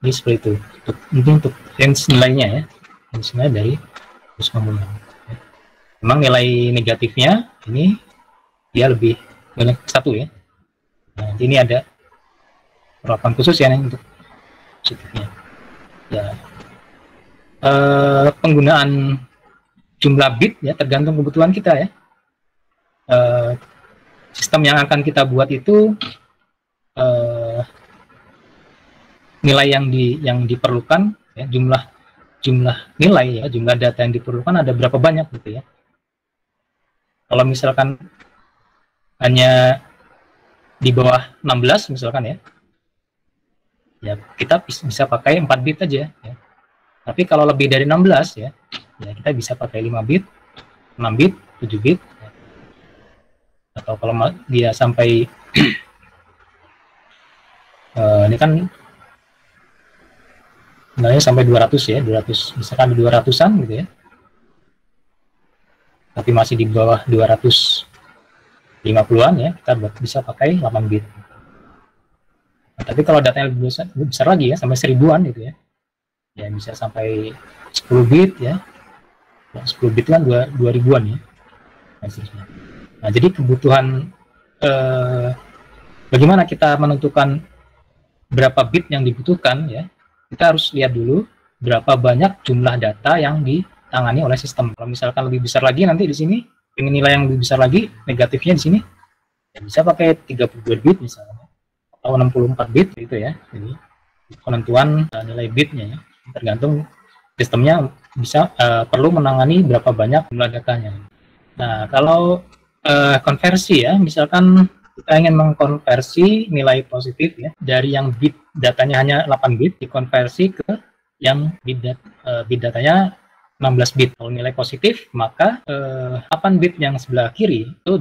Ini seperti itu. Untuk range nilainya ya. Range nilai dari push komponen. Memang nilai negatifnya ini dia lebih banyak 1 ya. Nah, ini ada perlakuan khusus ya nih, untuk positifnya. Ya. Penggunaan jumlah bit ya tergantung kebutuhan kita ya. Sistem yang akan kita buat itu nilai yang diperlukan ya, jumlah nilai ya, jumlah data yang diperlukan ada berapa banyak gitu ya. Kalau misalkan hanya di bawah 16 misalkan ya kita bisa pakai 4 bit aja ya. Tapi kalau lebih dari 16 ya kita bisa pakai 5 bit, 6 bit, 7 bit ya. Atau kalau dia sampai ini kan nilainya sampai 200 ya, 200 misalkan 200-an gitu ya. Tapi masih di bawah 250-an ya, kita bisa pakai 8 bit. Nah, tapi kalau datanya lebih besar lagi ya, sampai 1000-an gitu ya. Ya bisa sampai 10 bit ya. 10 bit kan 2000-an ya. Nah, jadi kebutuhan bagaimana kita menentukan berapa bit yang dibutuhkan ya. Kita harus lihat dulu berapa banyak jumlah data yang ditangani oleh sistem. Kalau misalkan lebih besar lagi nanti di sini, ingin nilai yang lebih besar lagi, negatifnya di sini ya bisa pakai 32 bit misalnya atau 64 bit gitu ya. Jadi penentuan nilai bitnya ya, tergantung sistemnya bisa perlu menangani berapa banyak jumlah datanya. Nah, kalau konversi ya, misalkan kita ingin mengkonversi nilai positif ya dari yang bit datanya hanya 8 bit dikonversi ke yang bit datanya 16 bit. Kalau nilai positif maka 8 bit yang sebelah kiri itu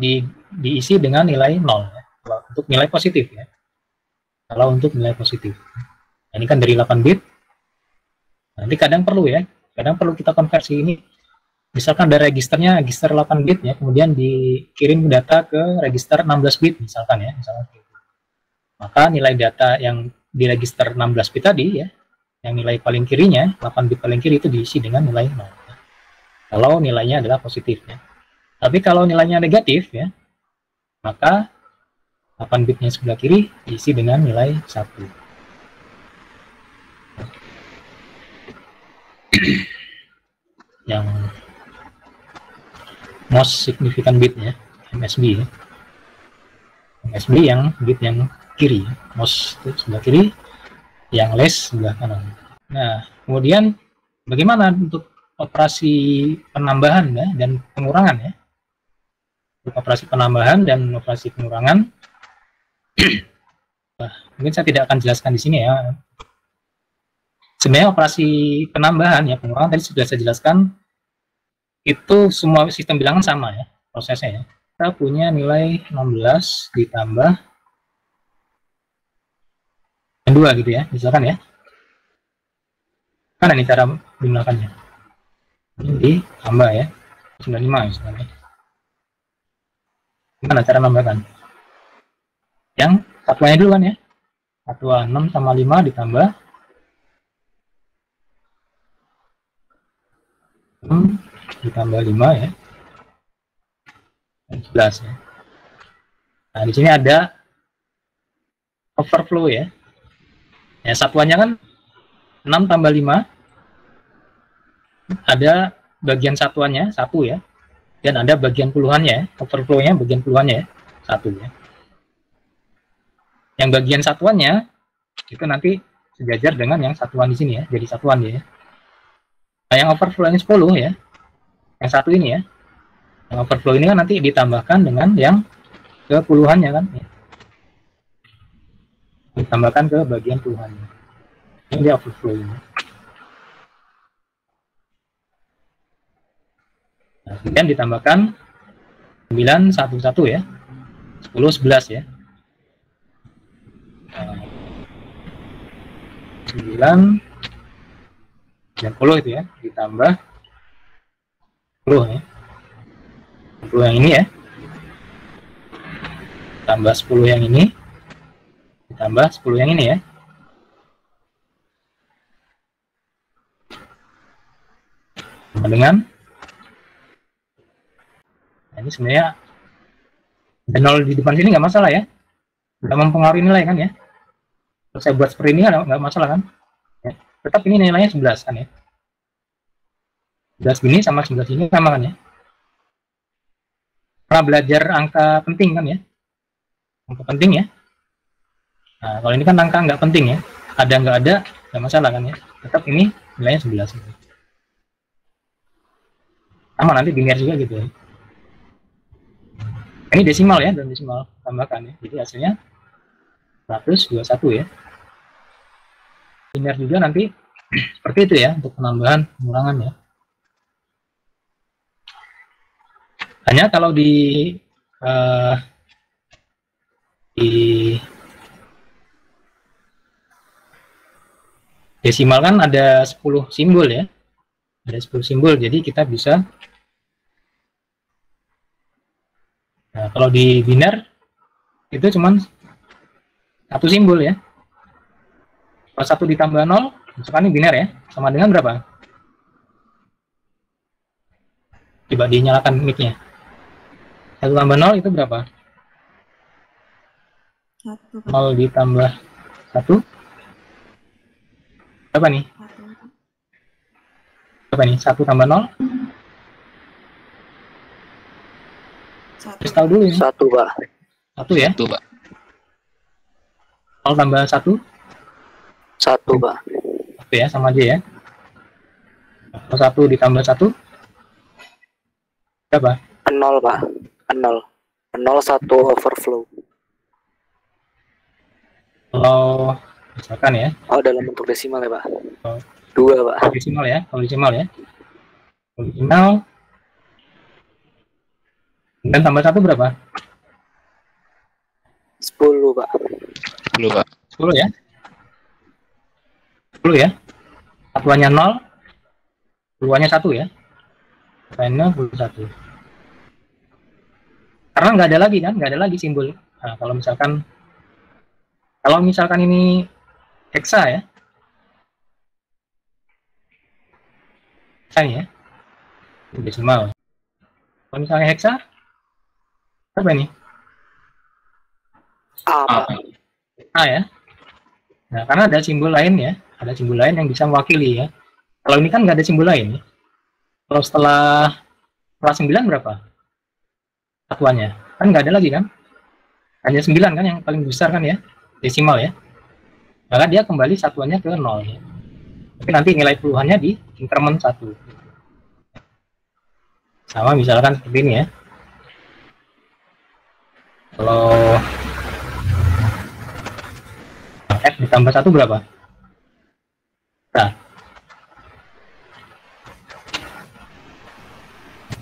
diisi dengan nilai 0 ya. Untuk nilai positif ya. Kalau untuk nilai positif. Nah, ini kan dari 8 bit. Nanti kadang perlu ya. Kadang perlu kita konversi ini. Misalkan dari registernya register 8 bit ya, kemudian dikirim data ke register 16 bit misalkan ya, maka nilai data yang di register 16 bit tadi ya, yang nilai paling kirinya 8 bit paling kiri itu diisi dengan nilai 0 ya. Kalau nilainya adalah positif ya. Tapi kalau nilainya negatif ya, maka 8 bitnya sebelah kiri diisi dengan nilai 1. Yang most significant bit ya, MSB ya. MSB yang bit yang kiri, most itu sebelah kiri, yang less sebelah kanan. Nah, kemudian bagaimana untuk operasi penambahan ya, dan pengurangan ya? Untuk operasi penambahan dan operasi pengurangan, mungkin saya tidak akan jelaskan di sini ya. Sebenarnya operasi penambahan ya, pengurangan tadi sudah saya jelaskan, itu semua sistem bilangan sama ya prosesnya ya. Kita punya nilai 16 ditambah 2 gitu ya, misalkan ya. Mana nih cara menggunakannya? Ini ditambah ya, 95 misalnya. Gimana cara menambahkan? Yang satuannya dulu kan ya. Satuan 6 sama 5 ditambah 6 ditambah 5 ya. 11 ya. Nah, di sini ada overflow ya. Ya, satuannya kan 6 tambah 5. Ada bagian satuannya 1 ya. Dan ada bagian puluhannya, overflow-nya bagian puluhannya ya, 1 ya. Yang bagian satuannya itu nanti sejajar dengan yang satuan di sini ya, jadi satuan ya. Nah, yang overflow-nya 10 ya, yang satu ini ya. Yang overflow ini kan nanti ditambahkan dengan yang ke puluhannya kan ya. Ditambahkan ke bagian puluhannya. Ini dia overflow ini. Nah, kemudian ditambahkan 9, 1, 1 ya. 10, 11 ya. 9, 90 itu ya, ditambah 10 ya. 10 yang ini ya. Tambah 10 yang ini. Ditambah 10 yang ini ya. Sama dengan, nah ini sebenarnya ada 0 di depan sini nggak masalah ya. Nggak mempengaruhi nilai kan ya. Kalau saya buat seperti ini nggak masalah kan. Ya. Tetap ini nilainya 11 kan ya. 11 ini sama 11 ini sama kan ya. Pernah belajar angka penting kan ya. Angka penting ya. Nah, kalau ini kan angka nggak penting ya. Ada nggak ada, nggak masalah kan ya. Tetap ini nilainya 11. Sama nanti biner juga gitu ya. Ini desimal ya, dan desimal tambahkan ya. Jadi hasilnya 121 ya. Biner juga nanti seperti itu ya untuk penambahan pengurangan ya. Hanya kalau di desimal kan ada 10 simbol ya. Ada 10 simbol, jadi kita bisa, nah kalau di biner itu cuman 1 simbol ya. Kalau 1 ditambah 0, misalkan ini biner ya, sama dengan berapa? Coba dinyalakan mic-nya. 1 tambah 0 itu berapa? 0 ditambah 1 berapa nih? Berapa nih? 1 tambah 0? Harus tahu dulu ini. 1, Pak. 1 ya? 1, Pak. 0 tambah 1? 1, Pak. 1 ya, sama aja ya. Kalau 1 ditambah 1? Berapa? 0, Pak. 0. 0, 1 overflow. Kalau misalkan ya. Oh, dalam bentuk desimal ya, Pak. Oh. 2, Pak. Desimal ya, kalau desimal ya. Kalau desimal. Dan tambah 1 berapa? 10, Pak. 10, Pak. 10 ya. 10 ya. Satuannya 0. Keluarnya 1 ya. Satuannya 1. Karena nggak ada lagi kan, nggak ada lagi simbol. Nah, kalau misalkan ini hexa ya. Hexa ya. Desimal. Kalau misalnya hexa, apa ini? A, Pak. A ya. Nah, karena ada simbol lain ya. Ada simbol lain yang bisa mewakili ya. Kalau ini kan nggak ada simbol lain ya. Kalau setelah kelas 9 berapa? Satuannya. Kan nggak ada lagi kan? Hanya 9 kan yang paling besar kan ya. Desimal ya. maka dia kembali satuannya ke 0 ya. Tapi nanti nilai peluhannya di increment 1. Sama misalkan seperti ini ya. Kalau F ditambah 1 berapa? Nah,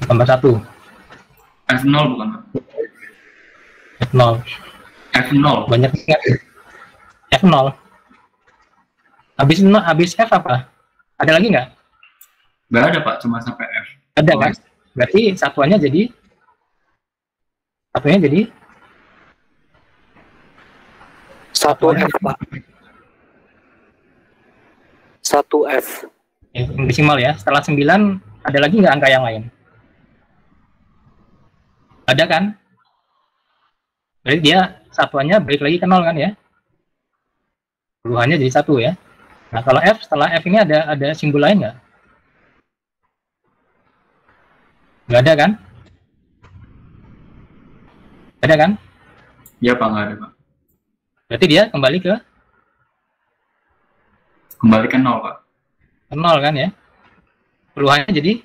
tambah 1. F0 bukan Pak? F0. F0. Banyak ingat. F0. Habis F apa? Ada lagi nggak? Nggak ada Pak, cuma sampai F. Ada kan? Berarti satuannya jadi 1F, Pak. 1F. yang desimal ya. Setelah 9 ada lagi nggak angka yang lain? Ada kan? Berarti dia satuannya balik lagi ke 0 kan ya? Peluhannya jadi 1 ya. Nah kalau F, setelah F ini ada simbol lain nggak? Nggak ada kan? Ada kan? Iya Pak, nggak ada Pak. Berarti dia kembali ke Kembali ke 0 Pak. 0 kan ya? Peluhannya jadi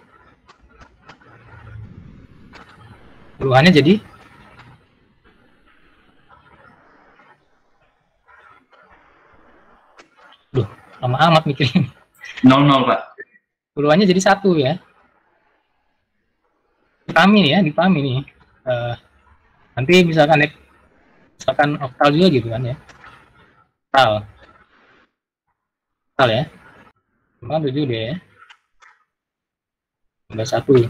Duh, lama amat mikirin. 0-0 Pak. Peluhannya jadi 1 ya. Dipahami nih. Nanti misalkan oktal juga gitu kan ya. Oktal ya. Maka 7 deh ya. Tambah 1.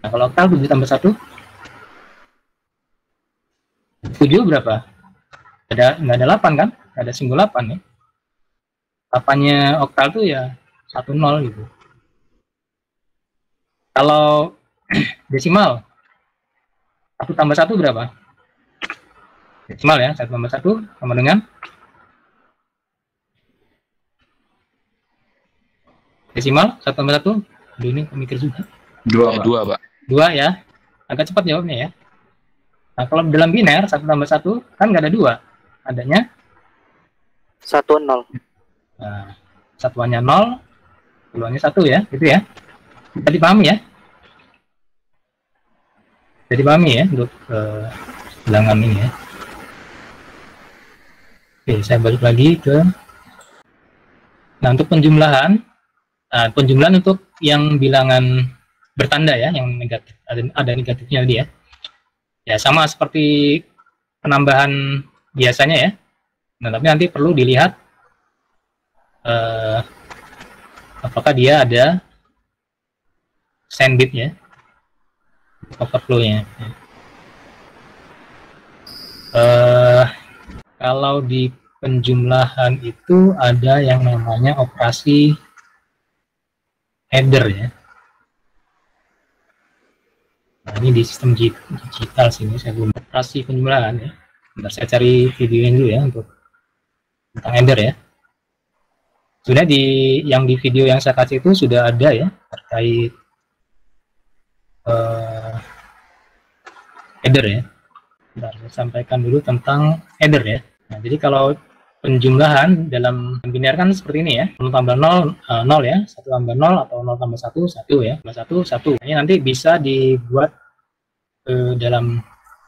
Nah, kalau oktal 7 tambah 1 7 berapa? Nggak ada 8 kan? Nggak ada simbol 8 ya. 8-nya oktal tuh ya 10 gitu. Kalau desimal 1 tambah 1 berapa? Desimal ya, 1 tambah 1 sama dengan desimal 1 tambah 1. Aduh, ini mikir juga. 2 Pak. 2 Pak. 2 ya. Agak cepat jawabnya ya. Nah, kalau dalam biner 1 tambah 1 kan nggak ada 2. Adanya 1-0. nah, satuannya 0, peluangnya 1 ya, gitu ya. Bisa dipahami ya? Bisa dipahami ya untuk bilangan ini ya. Oke, saya balik lagi ke untuk penjumlahan. Nah, penjumlahan untuk yang bilangan bertanda ya, yang negatif, ada negatifnya tadi ya. Ya, sama seperti penambahan biasanya ya. Nah, tapi nanti perlu dilihat apakah dia ada sandbit ya, overflow-nya. Kalau di penjumlahan itu ada yang namanya operasi header ya. Nah, ini di sistem digital sini saya belum operasi penjumlahan ya. Bentar, saya cari videonya dulu ya untuk tentang header ya. Sudah yang di video yang saya kasih itu sudah ada ya terkait header ya. Bentar, saya sampaikan dulu tentang header ya. Nah, jadi kalau penjumlahan dalam biner kan seperti ini ya, 0 tambah 0, 0 ya, 1 tambah 0 atau 0 tambah 1, 1 ya, tambah 1, 1. Ini nanti bisa dibuat dalam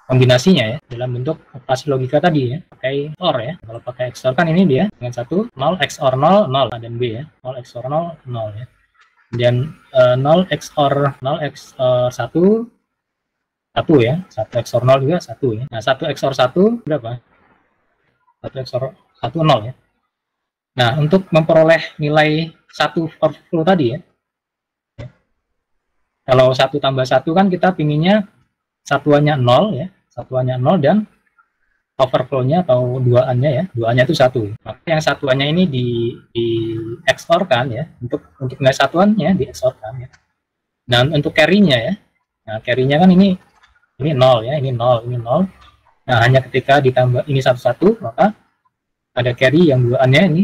kombinasinya ya, dalam bentuk operasi logika tadi ya, pakai XOR ya. Kalau pakai XOR kan ini dia dengan 1, 0 XOR 0, 0 dan B ya, 0 XOR 0, 0 ya. Dan 0 XOR 0 XOR 1, 1 ya, 1 XOR 0 juga 1 ya. Nah, 1 XOR 1 berapa? 1 XOR 1, 0 ya. Nah, untuk memperoleh nilai 1 overflow tadi ya, kalau 1 tambah 1 kan kita pinginnya satuannya 0 ya, satuannya 0 dan overflow-nya atau duaannya ya, duaannya itu 1. Maka yang satuannya ini di XOR kan ya, untuk nilai satuannya di XOR kan ya. Dan untuk carry-nya ya, nah carry-nya kan ini 0 ya, ini 0, ini 0. Nah, hanya ketika ditambah ini 1, 1, maka ada carry yang duaannya ini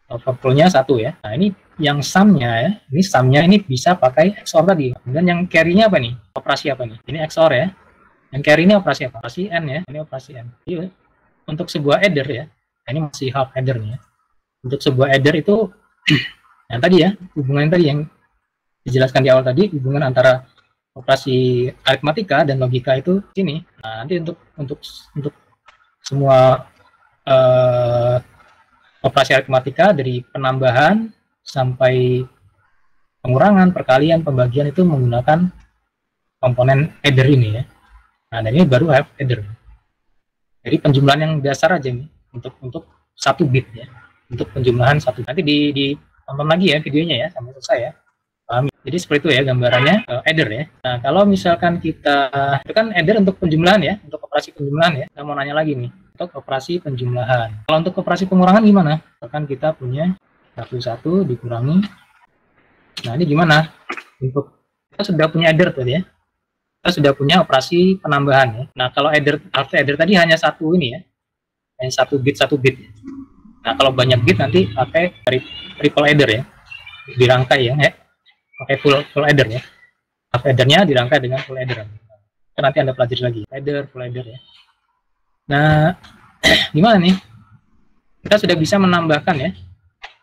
overflow-nya 1 ya. Nah, ini yang sum-nya ya, ini sum-nya ini bisa pakai XOR tadi. Dan yang carry-nya apa nih? Operasi apa nih? Ini XOR ya. Yang carry ini operasi apa? Operasi N ya, ini operasi N. Jadi, untuk sebuah header ya, Nah, ini masih half adder nih ya. Untuk sebuah adder itu yang tadi ya, hubungan tadi yang dijelaskan di awal tadi, hubungan antara operasi aritmatika dan logika itu sini. Nah, nanti untuk semua operasi aritmatika dari penambahan sampai pengurangan, perkalian, pembagian itu menggunakan komponen adder ini ya. Nah, dan ini baru half adder. Jadi penjumlahan yang dasar aja nih untuk 1 bit ya. Untuk penjumlahan 1. Nanti ditonton lagi ya videonya ya sampai selesai ya. Paham? Jadi seperti itu ya gambarannya adder ya. Nah, kalau misalkan kita itu kan adder untuk penjumlahan ya, untuk operasi penjumlahan ya. Saya mau nanya lagi nih, untuk operasi penjumlahan. Kalau untuk operasi pengurangan gimana? Misalkan kita punya 1 dikurangi. Nah, ini gimana? Untuk kita sudah punya adder tadi ya. Kita sudah punya operasi penambahan ya. Nah, kalau adder tadi hanya 1 ini ya. Hanya 1 bit. Nah, kalau banyak bit nanti pakai triple adder ya. Dirangkai ya. Pakai full adder ya. Half addernya dirangkai dengan full adder. Kan nanti Anda pelajari lagi. Full adder ya. Nah, gimana nih? Kita sudah bisa menambahkan ya.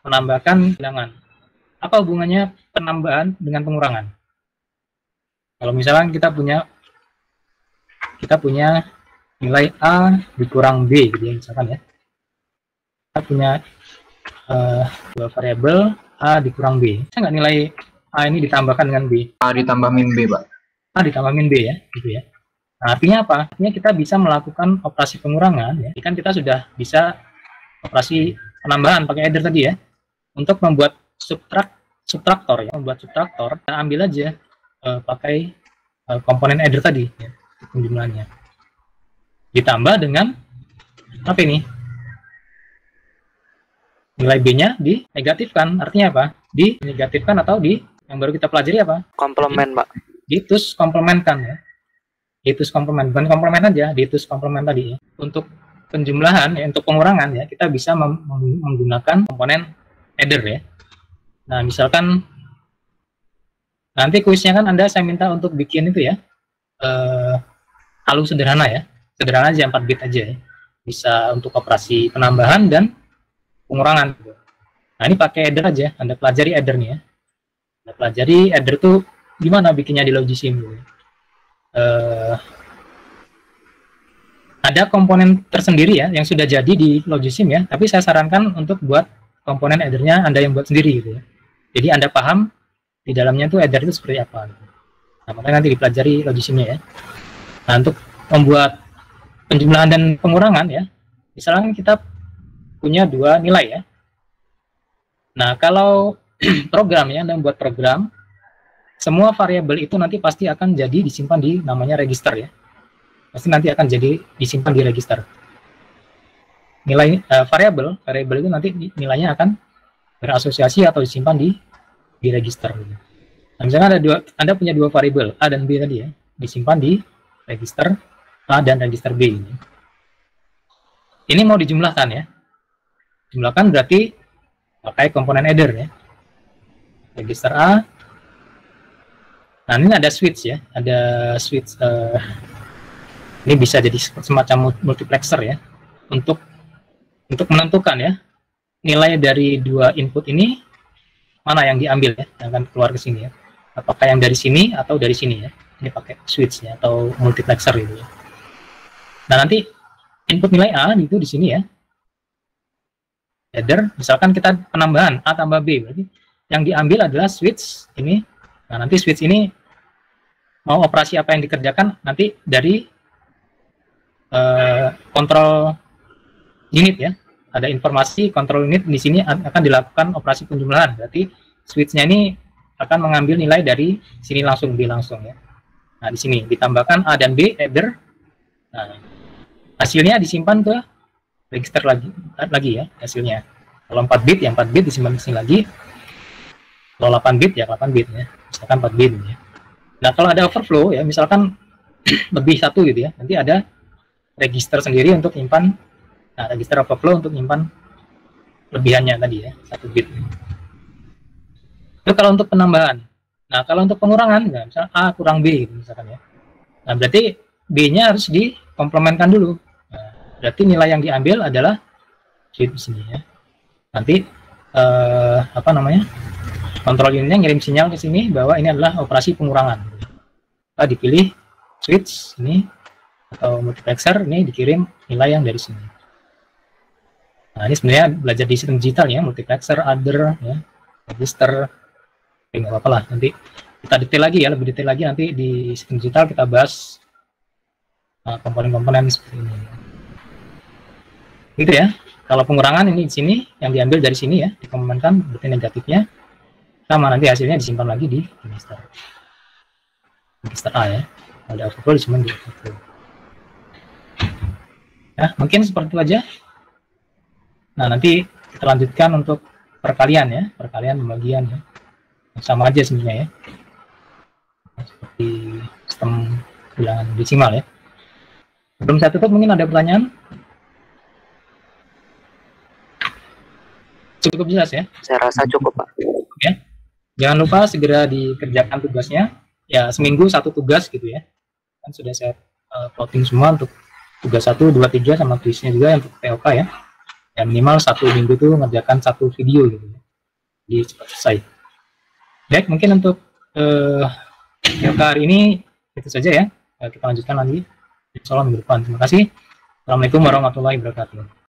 Menambahkan bilangan. Apa hubungannya penambahan dengan pengurangan? Kalau misalkan kita punya nilai A dikurang B gitu ya, misalkan ya. Kita punya dua variabel A dikurang B. Bisa nggak nilai A ini ditambahkan dengan B? A ditambah min B, Pak. A ditambah min B ya, gitu ya. Nah, artinya apa? Artinya kita bisa melakukan operasi pengurangan ya. Kan kita sudah bisa operasi penambahan pakai adder tadi ya. Untuk membuat subtraktor ya, kita ambil aja pakai komponen adder tadi ya, penjumlahannya. Ditambah dengan apa ini? Nilai B-nya dinegatifkan. Artinya apa? Dinegatifkan atau yang baru kita pelajari apa? Komplement, Pak. Ditus komplementkan ya. Ditus komplement, bukan komplement aja, ditus komplement tadi ya. Untuk penjumlahan ya, untuk pengurangan ya, kita bisa menggunakan komponen adder ya. Nah, misalkan nanti kuisnya kan saya minta untuk bikin itu ya, halu sederhana ya, sederhana aja 4 bit aja ya. Bisa untuk operasi penambahan dan pengurangan. Nah, ini pakai adder aja, Anda pelajari adder nih ya. Anda pelajari adder tuh gimana bikinnya di Logisim gitu. Ada komponen tersendiri ya, yang sudah jadi di Logisim ya, tapi saya sarankan untuk buat komponen addernya Anda yang buat sendiri gitu ya. Jadi Anda paham di dalamnya tuh adder itu seperti apa. Nah, makanya nanti dipelajari Logisimnya ya. Nah, untuk membuat penjumlahan dan pengurangan ya, misalnya kita punya 2 nilai ya. Nah, kalau program ya, Anda membuat program, semua variabel itu nanti pasti akan jadi disimpan di namanya register ya. Pasti nanti akan jadi disimpan di register. Nilai variabel itu nanti nilainya akan berasosiasi atau disimpan di register. Nah, misalnya Anda punya 2 variabel A dan B tadi ya, disimpan di register A dan register B ini. Ini mau dijumlahkan ya. Jumlahkan berarti pakai komponen adder ya. Register A. Nah, ini ada switch ya, ada switch. Ini bisa jadi semacam multiplexer ya, untuk menentukan ya nilai dari 2 input ini mana yang diambil ya, yang akan keluar ke sini ya. Apakah yang dari sini atau dari sini ya. Ini pakai switch ya atau multiplexer gitu ya. Nah, nanti input nilai A itu di sini ya. Adder, misalkan kita penambahan A tambah B, berarti yang diambil adalah switch ini. Nah, nanti switch ini mau operasi apa yang dikerjakan nanti dari kontrol unit ya. Ada informasi kontrol unit di sini akan dilakukan operasi penjumlahan. Berarti switch-nya ini akan mengambil nilai dari sini langsung B langsung ya. Nah, di sini ditambahkan A dan B adder. Nah, hasilnya disimpan ke register lagi ya hasilnya. Kalau 4 bit ya 4 bit disimpan di sini lagi. Kalau 8 bit ya 8 bit ya. Misalkan 4 bit ya. Nah, kalau ada overflow ya, misalkan lebih 1 gitu ya. Nanti ada register sendiri untuk nyimpan. Nah, register overflow untuk nyimpan lebihannya tadi ya, 1 bit. Itu kalau untuk penambahan. Nah, kalau untuk pengurangan ya, misalnya A kurang B gitu, misalkan ya. Nah, berarti B-nya harus dikomplementkan dulu. Nah, berarti nilai yang diambil adalah switch di sini ya. Nanti kontrol unitnya ngirim sinyal ke sini bahwa ini adalah operasi pengurangan. Dipilih switch ini atau multiplexer, ini dikirim nilai yang dari sini. Nah, ini sebenarnya belajar di sistem digital ya, multiplexer, adder, ya, register, nggak apa-apa lah. Nanti kita detail lagi ya, lebih detail lagi nanti di sistem digital kita bahas komponen-komponen seperti ini. Gitu ya. Kalau pengurangan ini di sini, yang diambil dari sini ya, dikomenkan berarti negatifnya, sama nanti hasilnya disimpan lagi di register A ya. Ada overflow disimpan di overflow. Ya, mungkin seperti itu aja. Nah, nanti kita lanjutkan untuk perkalian ya, perkalian pembagian ya. Sama aja sebenarnya ya. Seperti sistem bilangan desimal ya. Sebelum saya tutup, mungkin ada pertanyaan? Cukup jelas ya? Saya rasa cukup, Pak. Oke. Jangan lupa segera dikerjakan tugasnya. Ya, seminggu satu tugas gitu ya. Kan sudah saya plotting semua untuk tugas 1, 2, 3 sama kuisnya juga untuk POK ya. Ya minimal 1 minggu itu mengerjakan 1 video gitu ya. Jadi cepat selesai. Baik, mungkin untuk POK hari ini itu saja ya. Kita lanjutkan lagi insya Allah minggu depan. Terima kasih. Assalamualaikum warahmatullahi wabarakatuh.